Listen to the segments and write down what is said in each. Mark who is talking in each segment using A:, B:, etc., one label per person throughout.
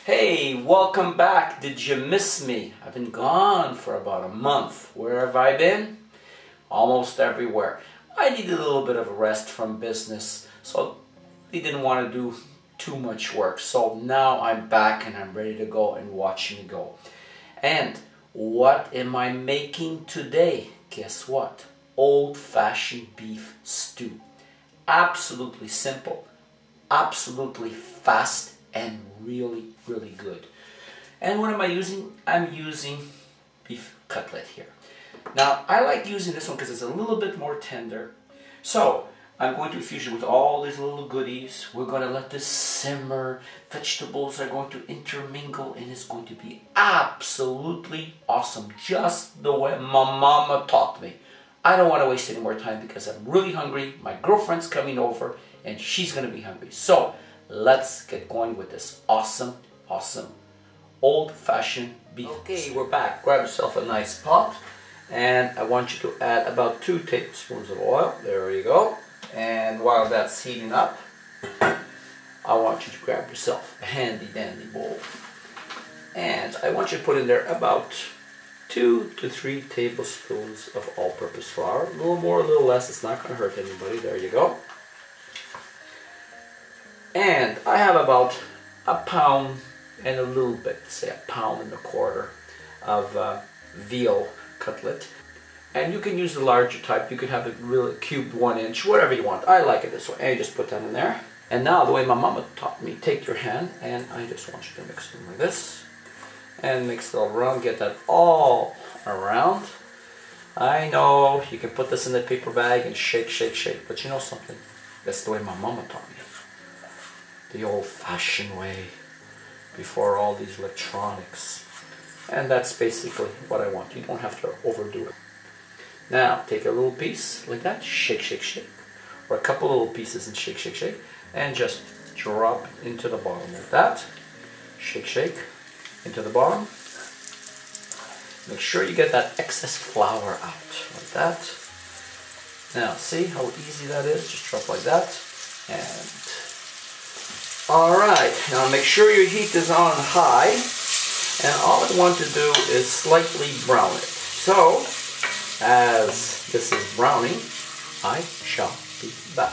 A: Hey, welcome back. Did you miss me? I've been gone for about a month. Where have I been? Almost everywhere. I needed a little bit of a rest from business, so they didn't want to do too much work. So now I'm back and I'm ready to go and watch me go. And what am I making today? Guess what? Old-fashioned beef stew. Absolutely simple, absolutely fast, and really good. And what am I using? I'm using beef cutlet here. Now I like using this one because it's a little bit more tender. So I'm going to infuse it with all these little goodies. We're going to let this simmer. Vegetables are going to intermingle and it's going to be absolutely awesome, just the way my mama taught me. I don't want to waste any more time because I'm really hungry. My girlfriend's coming over and she's going to be hungry. So let's get going with this awesome old-fashioned beef. Okay, we're back. Grab yourself a nice pot and I want you to add about 2 tablespoons of oil. There you go. And while that's heating up, I want you to grab yourself a handy dandy bowl. And I want you to put in there about 2 to 3 tablespoons of all-purpose flour. A little more, a little less. It's not going to hurt anybody. There you go. And I have about a pound and a little bit, say a pound and a quarter of veal cutlet. And you can use the larger type. You can have it really cubed 1 inch, whatever you want. I like it this way. And you just put that in there. And now the way my mama taught me, take your hand and I just want you to mix them like this. And mix it all around, get that all around. I know you can put this in a paper bag and shake, but you know something? That's the way my mama taught me. The old-fashioned way, before all these electronics. And that's basically what I want. You don't have to overdo it. Now, take a little piece like that, shake, or a couple little pieces and shake, and just drop into the bottom like that. Shake, into the bottom. Make sure you get that excess flour out, like that. Now, see how easy that is? Just drop like that, and alright, now make sure your heat is on high, and all I want to do is slightly brown it. So, as this is browning, I shall be back.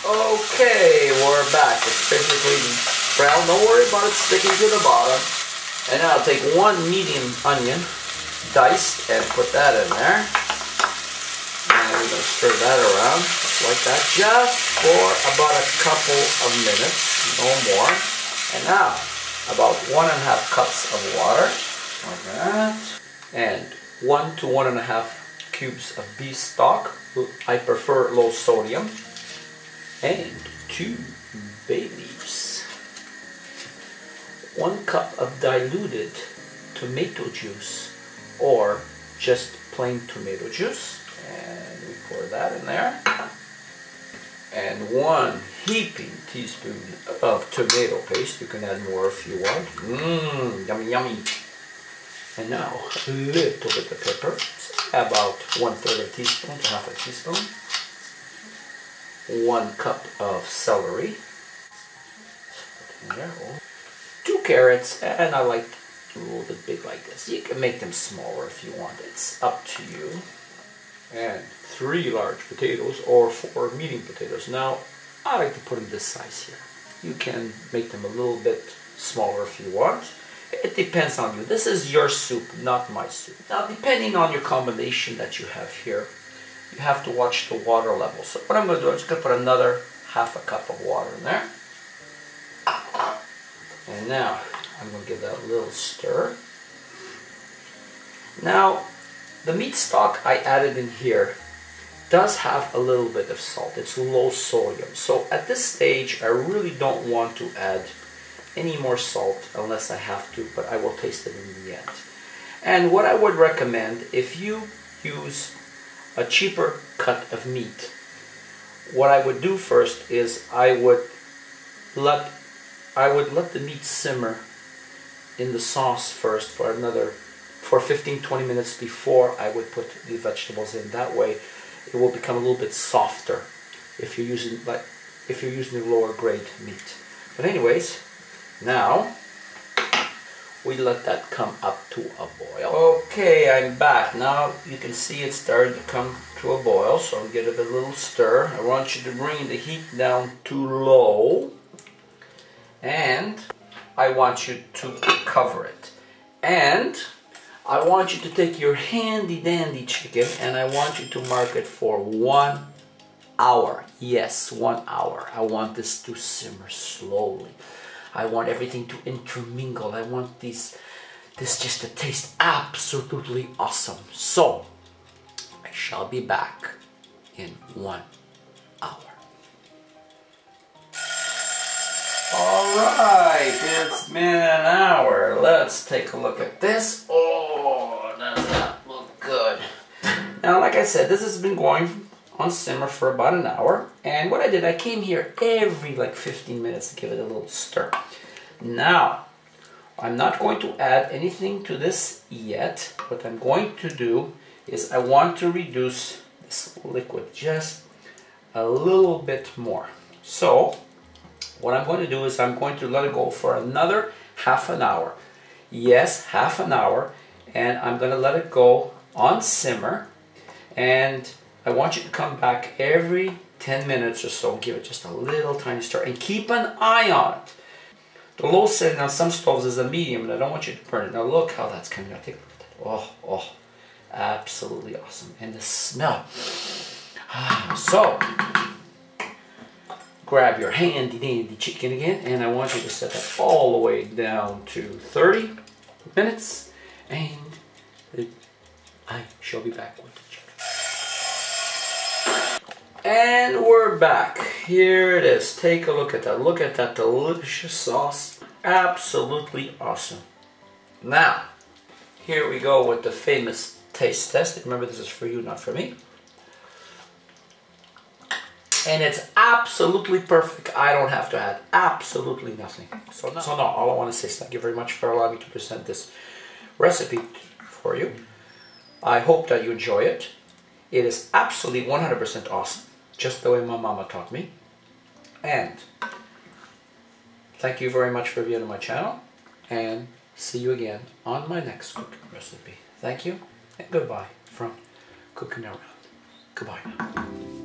A: Okay, we're back. It's basically brown. Don't worry about it sticking to the bottom. And now I'll take 1 medium onion, diced, and put that in there. And we're going to stir that around, just like that, just for about a couple of minutes, no more. And now, about 1½ cups of water, like that. And 1 to 1½ cubes of beef stock. I prefer low sodium. And 2 bay leaves. 1 cup of diluted tomato juice, or just plain tomato juice. And we pour that in there. And 1 heaping teaspoon of tomato paste. You can add more if you want. Yummy. And now a little bit of pepper, about 1/3 a teaspoon to 1/2 teaspoon. 1 cup of celery. There. 2 carrots, and I like a little bit big like this. You can make them smaller if you want. It's up to you. And 3 large potatoes, or 4 medium potatoes. Now, I like to put them this size here. You can make them a little bit smaller if you want. It depends on you. This is your soup, not my soup. Now, depending on your combination that you have here, you have to watch the water level. So what I'm going to do, I'm just going to put another 1/2 cup of water in there. And now, I'm going to give that a little stir. Now, the meat stock I added in here does have a little bit of salt. It's low sodium. So at this stage, I really don't want to add any more salt unless I have to, but I will taste it in the end. And what I would recommend, if you use a cheaper cut of meat, what I would do first is I would let the meat simmer in the sauce first for 15-20 minutes before I would put the vegetables in. That way it will become a little bit softer if you're using the lower grade meat. But anyways, now we let that come up to a boil. Okay, I'm back. Now you can see it started to come to a boil, so I'll give it a little stir. I want you to bring the heat down to low, and I want you to cover it. And I want you to take your handy dandy chicken and I want you to mark it for 1 hour. Yes, 1 hour. I want this to simmer slowly. I want everything to intermingle. I want this just to taste absolutely awesome. So, I shall be back in 1 hour. Alright, it's been an hour. Let's take a look at this. Oh, does that look good? Now, like I said, this has been going on simmer for about an hour. And what I did, I came here every like 15 minutes to give it a little stir. Now, I'm not going to add anything to this yet. What I'm going to do is I want to reduce this liquid just a little bit more. So, what I'm going to do is I'm going to let it go for another half an hour. Yes, half an hour. And I'm going to let it go on simmer. And I want you to come back every 10 minutes or so. Give it just a little tiny stir. And keep an eye on it. The low setting on some stoves is a medium, and I don't want you to burn it. Now look how that's coming out. Take a look at that. Oh, oh, absolutely awesome. And the smell. So, grab your handy dandy chicken again, and I want you to set that all the way down to 30 minutes, and I shall be back with the chicken. And we're back. Here it is. Take a look at that. Look at that delicious sauce. Absolutely awesome. Now, here we go with the famous taste test. Remember, this is for you, not for me. And it's absolutely perfect. I don't have to add absolutely nothing. So no, all I want to say is thank you very much for allowing me to present this recipe for you. I hope that you enjoy it. It is absolutely 100% awesome, just the way my mama taught me. And thank you very much for being on my channel. And see you again on my next cooking recipe. Thank you and goodbye from Cooking Around. Goodbye now.